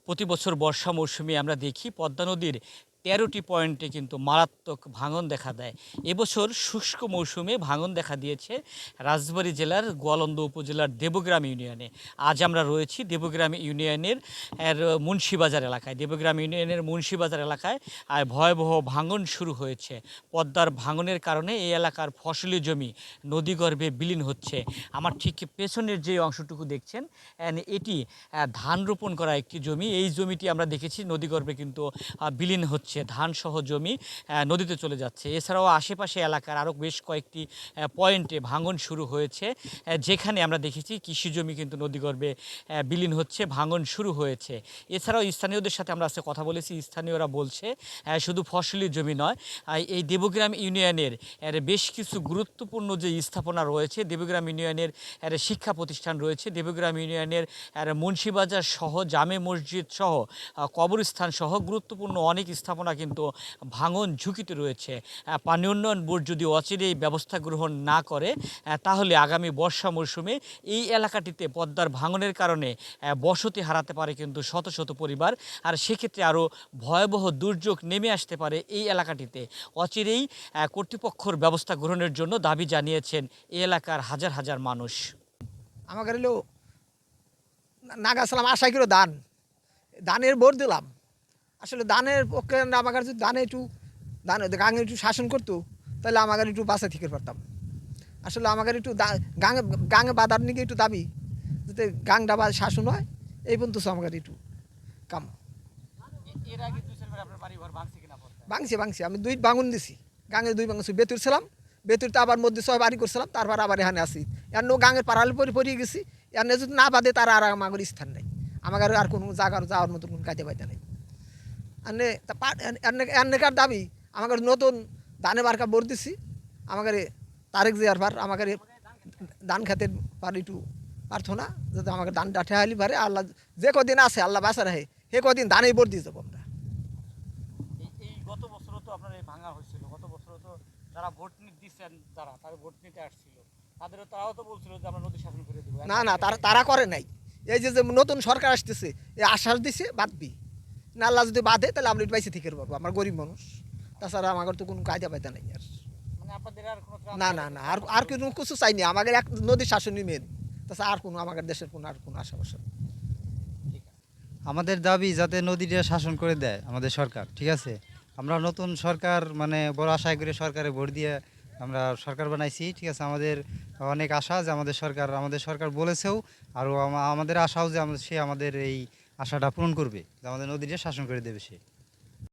প্রতি বছর বর্ষা মৌসুমে আমরা দেখি পদ্মা নদীর ১৩টি পয়েন্টে কিন্তু মারাত্মক ভাঙন দেখা দেয়। এবছর শুষ্ক মৌসুমে ভাঙন দেখা দিয়েছে রাজবাড়ী জেলার গোয়ালন্দ উপজেলার দেবগ্রাম ইউনিয়নে। আজ আমরা রয়েছি দেবগ্রাম ইউনিয়নের মুন্সিবাজার এলাকায়। দেবগ্রাম ইউনিয়নের মুন্সিবাজার এলাকায় ভয়াবহ ভাঙন শুরু হয়েছে। পদ্মার ভাঙনের কারণে এই এলাকার ফসলি জমি নদীগর্ভে বিলীন হচ্ছে। আমার ঠিক পেছনের যে অংশটুকু দেখছেন এটি ধান রোপণ করা একটি জমি। এই জমিটি আমরা দেখেছি নদীগর্ভে কিন্তু বিলীন হচ্ছে। ধানসহ জমি নদীতে চলে যাচ্ছে। এছাড়াও আশেপাশে এলাকার আরও বেশ কয়েকটি পয়েন্টে ভাঙন শুরু হয়েছে, যেখানে আমরা দেখেছি কৃষি জমি কিন্তু নদীগর্ভে বিলীন হচ্ছে, ভাঙন শুরু হয়েছে। এছাড়াও স্থানীয়দের সাথে আমরা আজকে কথা বলেছি। স্থানীয়রা বলছে শুধু ফসলি জমি নয়, এই দেবগ্রাম ইউনিয়নের বেশ কিছু গুরুত্বপূর্ণ যে স্থাপনা রয়েছে, দেবগ্রাম ইউনিয়নের শিক্ষা প্রতিষ্ঠান রয়েছে, দেবগ্রাম ইউনিয়নের মুন্সিবাজার সহ জামে মসজিদ সহ কবরস্থান সহ গুরুত্বপূর্ণ অনেক স্থাপনা কিন্তু ভাঙন ঝুঁকিতে রয়েছে। পানি উন্নয়ন বোর্ড যদি অচিরেই ব্যবস্থা গ্রহণ না করে তাহলে আগামী বর্ষা মৌসুমে এই এলাকাটিতে পদ্মার ভাঙনের কারণে বসতি হারাতে পারে কিন্তু শত শত পরিবার। আর সেক্ষেত্রে আরও ভয়াবহ দুর্যোগ নেমে আসতে পারে এই এলাকাটিতে। অচিরেই কর্তৃপক্ষর ব্যবস্থা গ্রহণের জন্য দাবি জানিয়েছেন এই এলাকার হাজার হাজার মানুষ। আমাকে হলো নাগাছিলাম আশা করে ধানের ভোট দিলাম। আসলে ধানের পক্ষে আমার কাছে ধানে একটু গাঙে একটু শাসন করতো, তাহলে আমাকে একটু বাঁচা থেকে পারতাম। আসলে আমাকে একটু গাঙে গাঙে বাঁধার নিকে একটু দাবি, যাতে গাংটা বা শাসন হয়, এই পর্যন্ত আমাকে একটু কাম ভাঙছি। আমি 2 ভাঙন দিছি, গাঙের 2 ভাঙছি। বেতুর ছিলাম, বেতুরতে আবার মধ্যে 6 বাড়ি করছিলাম, তারপর আবার এখানে আসি। এর গাঙের পাড়ালে পরিয়ে গেছি। এর যদি না বাদে তারা আর আমার স্থান নেই, আমাকে আর কোনো জায়গার যাওয়ার মতো কোনো কাজে পাইতে নেই। এর দাবি আমাকে নতুন ধানে বারকা বোর দিছি। আমাকে তারেক জিয়ার পার আমাকে ধান খেতের পার একটু প্রার্থনা, যাতে আমাকে ধান ডাঠে হালি পারে। আল্লাহ যে কদিন আছে আল্লাহ বাঁচা রাখে, সে কদিন ধানেই বোর দিয়ে যাবো আমরা। এই গত বছরও তো আপনার এই ভাঙা হয়েছিল। গত বছরও তো যারা ভোট দিচ্ছেন, তারা ভোট নিতে আসছিল, তারাও তো বলছিল যে আমরা নদী শাসন করে দেবো। না তারা করে নাই। এই যে নতুন সরকার আসতেছে, এই আশ্বাস দিছে বাঁধবি না, আল্লাহ যদি বাঁধে তাহলে আমরা একটু বাইসে থেকে পারবো। আমার গরিব মানুষ, তাছাড়া আমার তো কোনো কায়দা পাইতে নাই। আর মানে আপনাদের আর কোনো না আর কোনো কিছু চাইনি। আমাদের এক নদীর শাসনই মেন, তাছাড়া আর কোনো আমাদের দেশের কোনো আর কোনো আশাবাসা। আমাদের দাবি যাতে নদীটা শাসন করে দেয় আমাদের সরকার, ঠিক আছে। আমরা নতুন সরকার মানে বড় আশায় করে সরকারে ভোট দিয়ে আমরা সরকার বানাইছি, ঠিক আছে। আমাদের অনেক আশা যে আমাদের সরকার বলেছেও, আর আমাদের আশাও যে সে আমাদের এই আশাটা পূরণ করবে, যে আমাদের নদীটা শাসন করে দেবে সে।